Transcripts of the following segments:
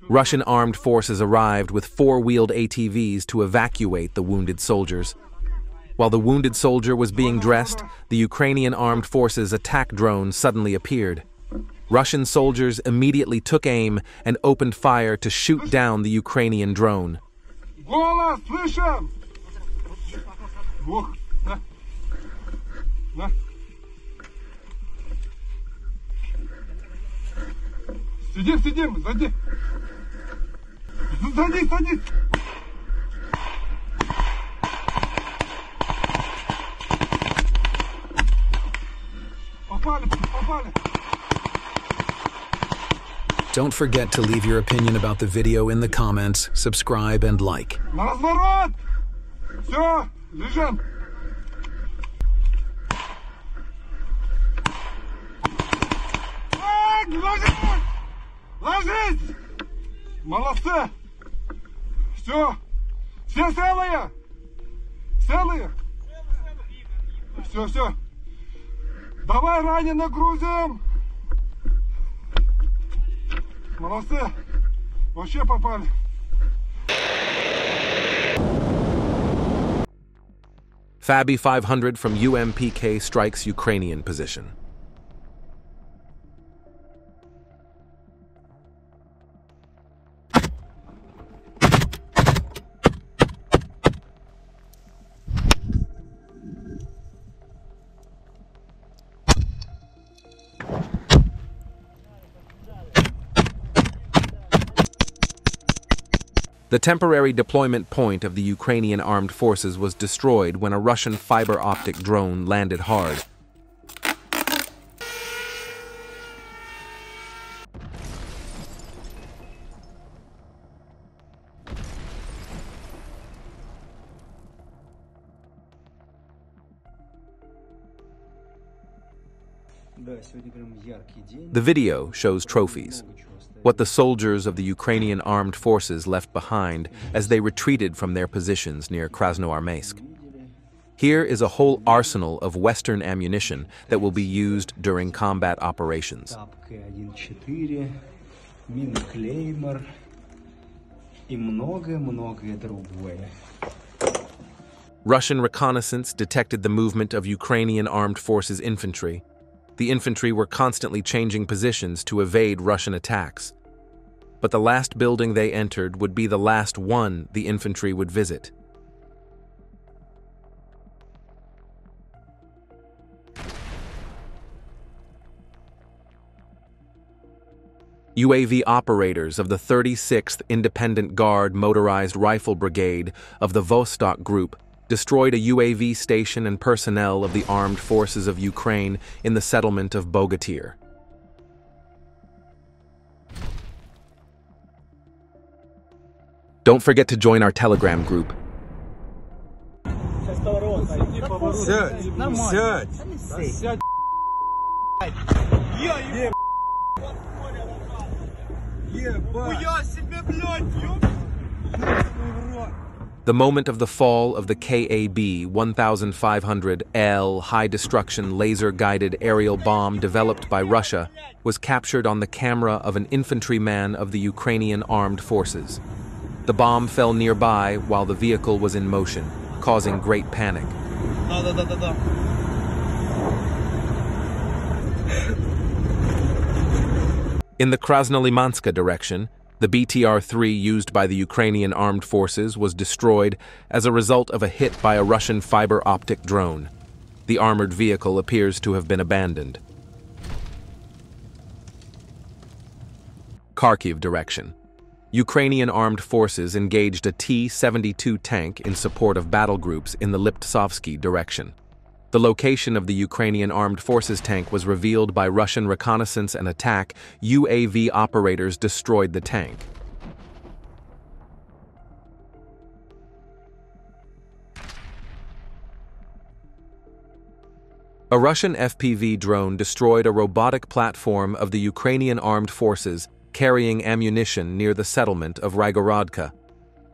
Russian armed forces arrived with four-wheeled ATVs to evacuate the wounded soldiers. While the wounded soldier was being dressed, the Ukrainian armed forces attack drone suddenly appeared. Russian soldiers immediately took aim and opened fire to shoot down the Ukrainian drone. Don't forget to leave your opinion about the video in the comments, subscribe, and like. Молодцы! Все! Все целые? Целые? Все. Давай раненых грузим! Молодцы! Вообще попали! KA-52 from UMPK strikes Ukrainian position. The temporary deployment point of the Ukrainian armed forces was destroyed when a Russian fiber-optic drone landed hard. The video shows trophies, what the soldiers of the Ukrainian armed forces left behind as they retreated from their positions near Krasnoarmeysk. Here is a whole arsenal of Western ammunition that will be used during combat operations. Russian reconnaissance detected the movement of Ukrainian armed forces infantry. The infantry were constantly changing positions to evade Russian attacks. But the last building they entered would be the last one the infantry would visit. UAV operators of the 36th Independent Guard Motorized Rifle Brigade of the Vostok Group destroyed a UAV station and personnel of the armed forces of Ukraine in the settlement of Bogatyr. Don't forget to join our Telegram group. The moment of the fall of the KA-1500L high-destruction laser-guided aerial bomb developed by Russia was captured on the camera of an infantryman of the Ukrainian armed forces. The bomb fell nearby while the vehicle was in motion, causing great panic. In the Krasnolimanska direction, the BTR-3 used by the Ukrainian armed forces was destroyed as a result of a hit by a Russian fiber-optic drone. The armored vehicle appears to have been abandoned. Kharkiv direction. Ukrainian armed forces engaged a T-72 tank in support of battle groups in the Liptsovsky direction. The location of the Ukrainian armed forces tank was revealed by Russian reconnaissance and attack. UAV operators destroyed the tank. A Russian FPV drone destroyed a robotic platform of the Ukrainian armed forces carrying ammunition near the settlement of Rygorodka.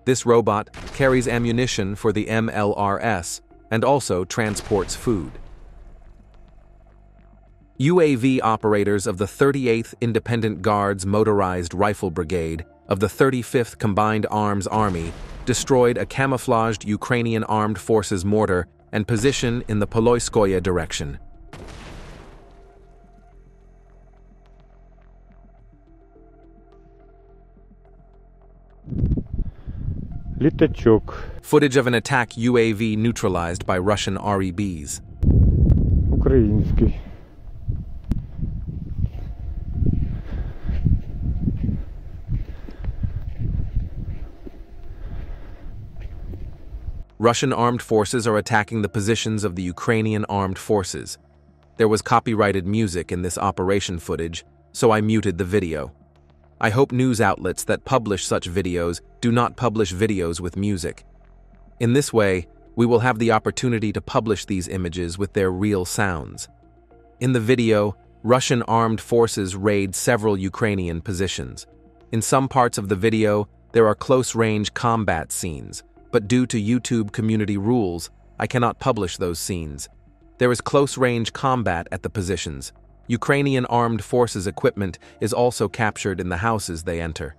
This robot carries ammunition for the MLRS and also transports food. UAV operators of the 38th Independent Guards Motorized Rifle Brigade of the 35th Combined Arms Army destroyed a camouflaged Ukrainian Armed Forces mortar and position in the Poloyskoye direction. Літачок. Footage of an attack UAV neutralized by Russian REBs. Український. Russian armed forces are attacking the positions of the Ukrainian armed forces. There was copyrighted music in this operation footage, so I muted the video. I hope news outlets that publish such videos do not publish videos with music. In this way, we will have the opportunity to publish these images with their real sounds. In the video, Russian armed forces raid several Ukrainian positions. In some parts of the video, there are close-range combat scenes, but due to YouTube community rules, I cannot publish those scenes. There is close-range combat at the positions. Ukrainian armed forces equipment is also captured in the houses they enter.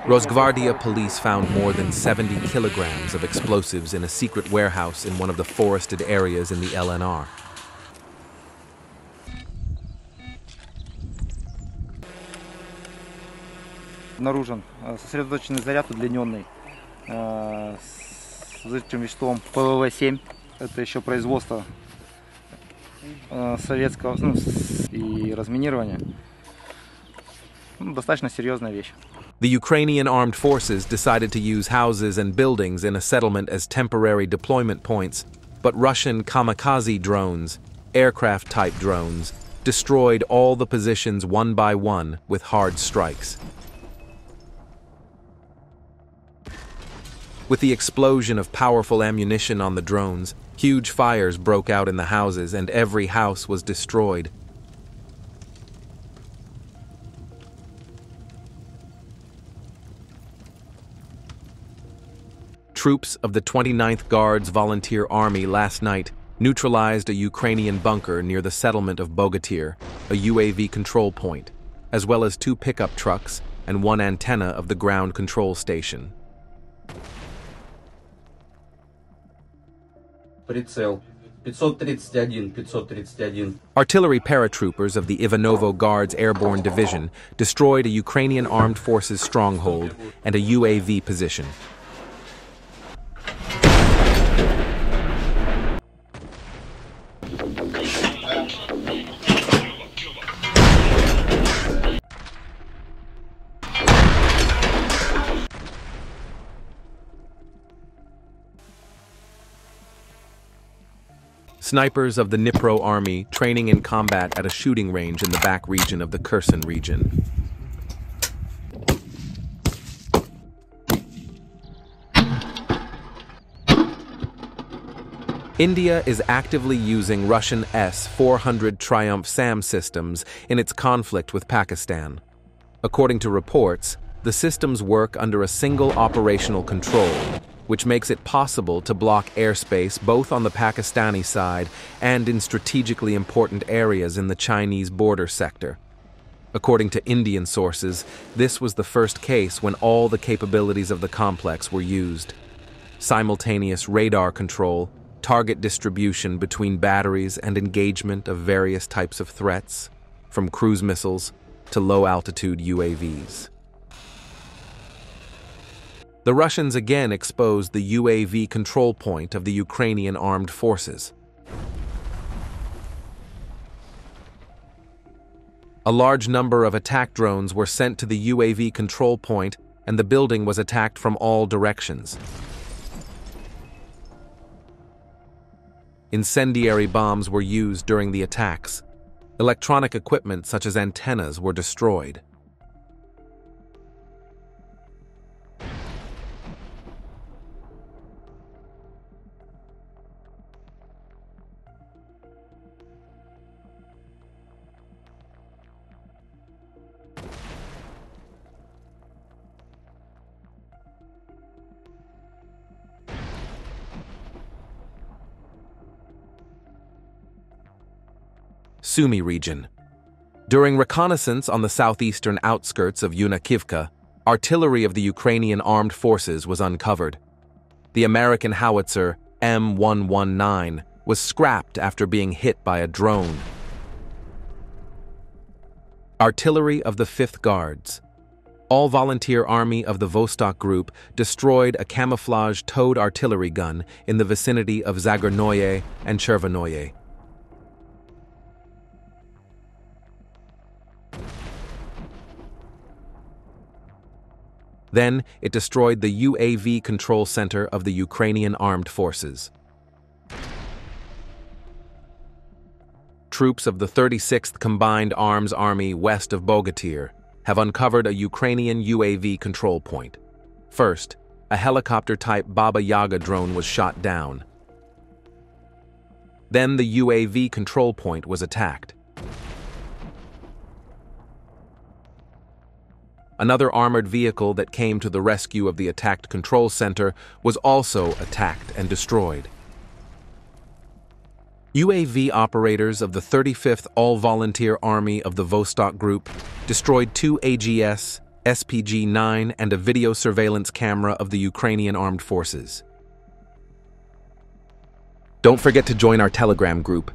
Rosgvardia police found more than 70 kilograms of explosives in a secret warehouse in one of the forested areas in the LNR. Обнаружен сосредоточенный заряд удлиненный с взрывчатым веществом ПВВ-7. Это еще производство советского и разминирования. Достаточно серьезная вещь. The Ukrainian armed forces decided to use houses and buildings in a settlement as temporary deployment points, but Russian kamikaze drones, aircraft-type drones, destroyed all the positions one by one with hard strikes. With the explosion of powerful ammunition on the drones, huge fires broke out in the houses and every house was destroyed. Troops of the 29th Guards Volunteer Army last night neutralized a Ukrainian bunker near the settlement of Bogatyr, a UAV control point, as well as 2 pickup trucks and 1 antenna of the ground control station. Прицел 531. Artillery paratroopers of the Ivanovo Guards Airborne Division destroyed a Ukrainian armed forces stronghold and a UAV position. Snipers of the Dnipro Army training in combat at a shooting range in the back region of the Kherson region. India is actively using Russian S-400 Triumph SAM systems in its conflict with Pakistan. According to reports, the systems work under a single operational control, which makes it possible to block airspace both on the Pakistani side and in strategically important areas in the Chinese border sector. According to Indian sources, this was the first case when all the capabilities of the complex were used. Simultaneous radar control, target distribution between batteries and engagement of various types of threats, from cruise missiles to low-altitude UAVs. The Russians again exposed the UAV control point of the Ukrainian armed forces. A large number of attack drones were sent to the UAV control point, and the building was attacked from all directions. Incendiary bombs were used during the attacks. Electronic equipment such as antennas were destroyed. Sumy region. During reconnaissance on the southeastern outskirts of Yunakhivka, artillery of the Ukrainian armed forces was uncovered. The American howitzer M119 was scrapped after being hit by a drone. Artillery of the 5th Guards. All-volunteer army of the Vostok Group destroyed a camouflage towed artillery gun in the vicinity of Zagornoye and Chervonoye. Then it destroyed the UAV control center of the Ukrainian armed forces. Troops of the 36th Combined Arms Army west of Bogatyr have uncovered a Ukrainian UAV control point. First, a helicopter-type Baba Yaga drone was shot down. Then the UAV control point was attacked. Another armored vehicle that came to the rescue of the attacked control center was also attacked and destroyed. UAV operators of the 35th All-Volunteer Army of the Vostok Group destroyed 2 AGS, SPG-9 and a video surveillance camera of the Ukrainian armed forces. Don't forget to join our Telegram group.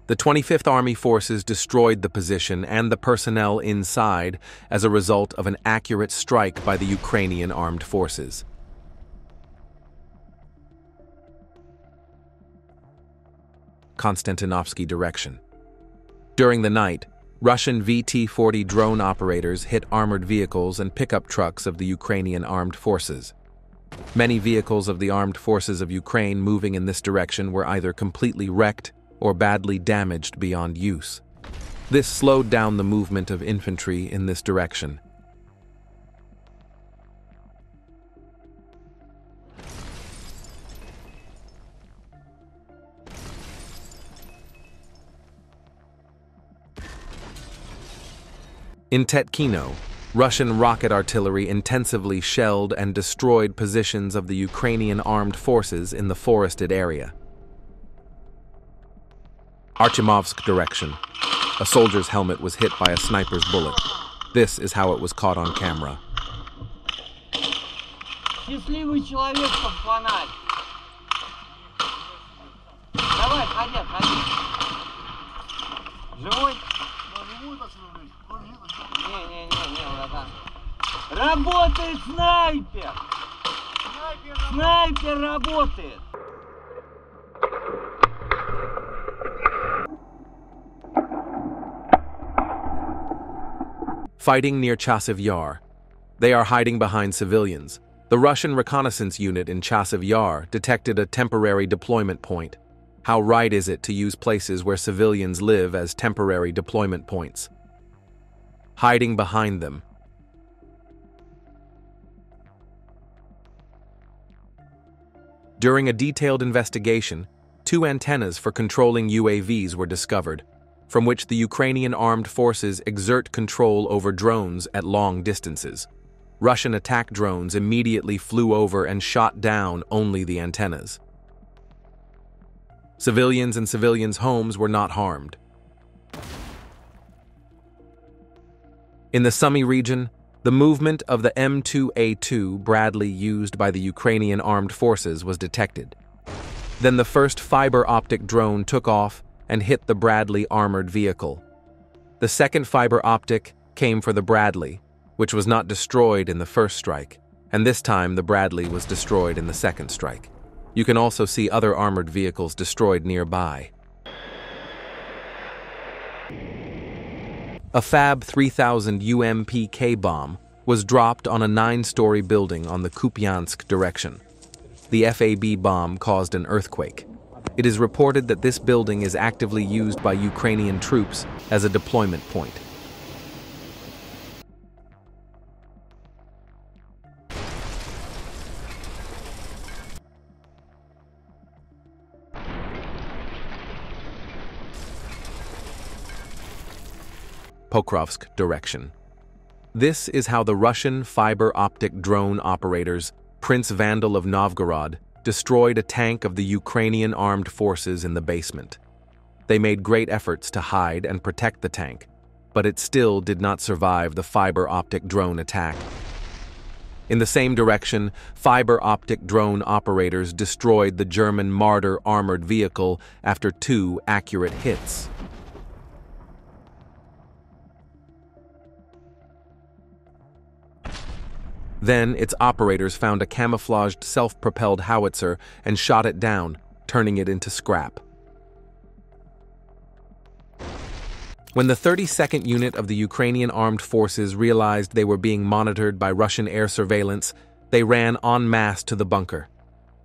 The 25th Army forces destroyed the position and the personnel inside as a result of an accurate strike by the Ukrainian armed forces. Konstantinovsky direction. During the night, Russian VT-40 drone operators hit armored vehicles and pickup trucks of the Ukrainian armed forces. Many vehicles of the armed forces of Ukraine moving in this direction were either completely wrecked or badly damaged beyond use. This slowed down the movement of infantry in this direction. In Tetkino, Russian rocket artillery intensively shelled and destroyed positions of the Ukrainian armed forces in the forested area. Artemovsk direction. A soldier's helmet was hit by a sniper's bullet. This is how it was caught on camera. Счастливый человек под фонарь. Давай, ходи, ходи. Живой? Не, братан. Работает снайпер! Снайпер работает! Fighting near Chasiv Yar. They are hiding behind civilians. The Russian reconnaissance unit in Chasiv Yar detected a temporary deployment point. How right is it to use places where civilians live as temporary deployment points? Hiding behind them. During a detailed investigation, 2 antennas for controlling UAVs were discovered, from which the Ukrainian armed forces exert control over drones at long distances. Russian attack drones immediately flew over and shot down only the antennas. Civilians and civilians' homes were not harmed. In the Sumy region, the movement of the M2A2 Bradley used by the Ukrainian armed forces was detected. Then the first fiber optic drone took off and hit the Bradley armored vehicle. The second fiber optic came for the Bradley, which was not destroyed in the first strike, and this time the Bradley was destroyed in the second strike. You can also see other armored vehicles destroyed nearby. A Fab 3000 UMP-K bomb was dropped on a 9-story building on the Kupiansk direction. The FAB bomb caused an earthquake. It is reported that this building is actively used by Ukrainian troops as a deployment point. Pokrovsk direction. This is how the Russian fiber optic drone operators, Prince Vandal of Novgorod, destroyed a tank of the Ukrainian armed forces in the basement. They made great efforts to hide and protect the tank, but it still did not survive the fiber optic drone attack. In the same direction, fiber optic drone operators destroyed the German Marder armored vehicle after 2 accurate hits. Then its operators found a camouflaged self-propelled howitzer and shot it down, turning it into scrap. When the 32nd Unit of the Ukrainian Armed Forces realized they were being monitored by Russian air surveillance, they ran en masse to the bunker.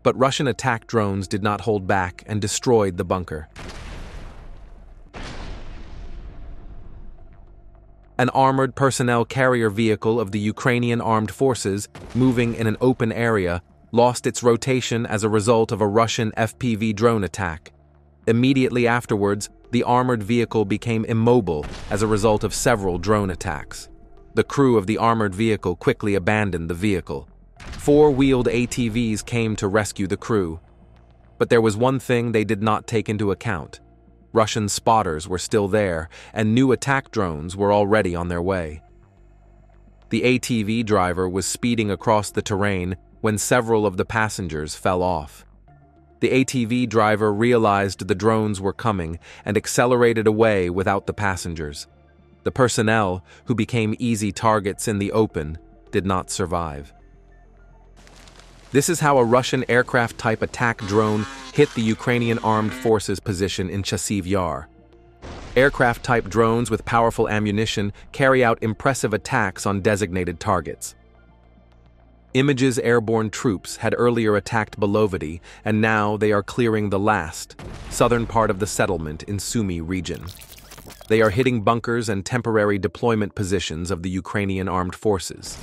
But Russian attack drones did not hold back and destroyed the bunker. An armored personnel carrier vehicle of the Ukrainian Armed Forces, moving in an open area, lost its rotation as a result of a Russian FPV drone attack. Immediately afterwards, the armored vehicle became immobile as a result of several drone attacks. The crew of the armored vehicle quickly abandoned the vehicle. 4-wheeled ATVs came to rescue the crew. But there was one thing they did not take into account. Russian spotters were still there, and new attack drones were already on their way. The ATV driver was speeding across the terrain when several of the passengers fell off. The ATV driver realized the drones were coming and accelerated away without the passengers. The personnel, who became easy targets in the open, did not survive. This is how a Russian aircraft-type attack drone hit the Ukrainian Armed Forces position in Chasiv Yar. Aircraft-type drones with powerful ammunition carry out impressive attacks on designated targets. Image's airborne troops had earlier attacked Belovody, and now they are clearing the last, southern part of the settlement in Sumy region. They are hitting bunkers and temporary deployment positions of the Ukrainian Armed Forces.